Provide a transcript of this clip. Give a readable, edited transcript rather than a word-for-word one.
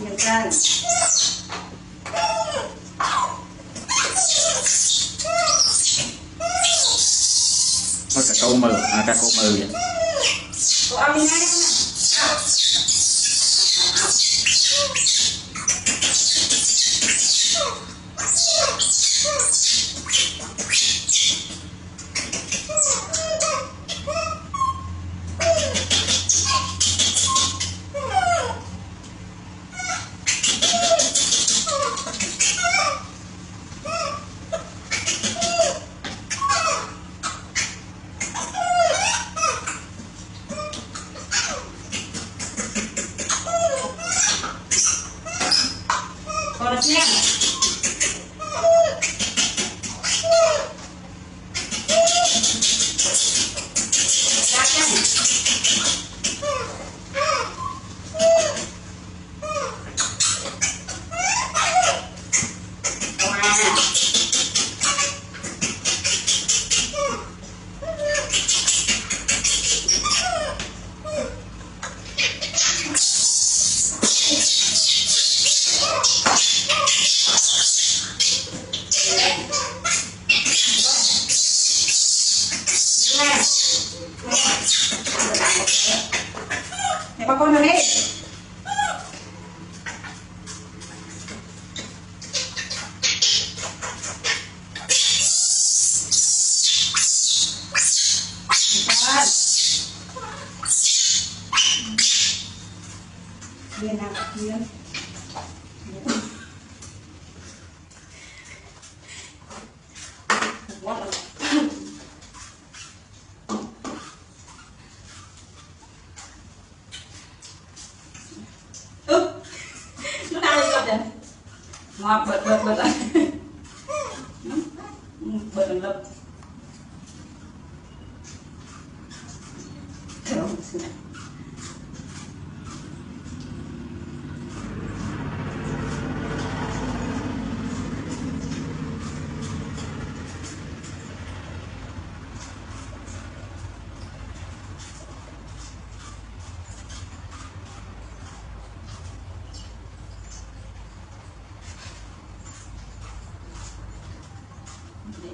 Miền Tây. Có cả câu mừ, cả câu mừ vậy. Cô ăn đi ngay không con đã nhé. Mẹ con vào đây. Viên nào viên. Nó đang lên rồi. Ngọt bật lại. Bật lập. Để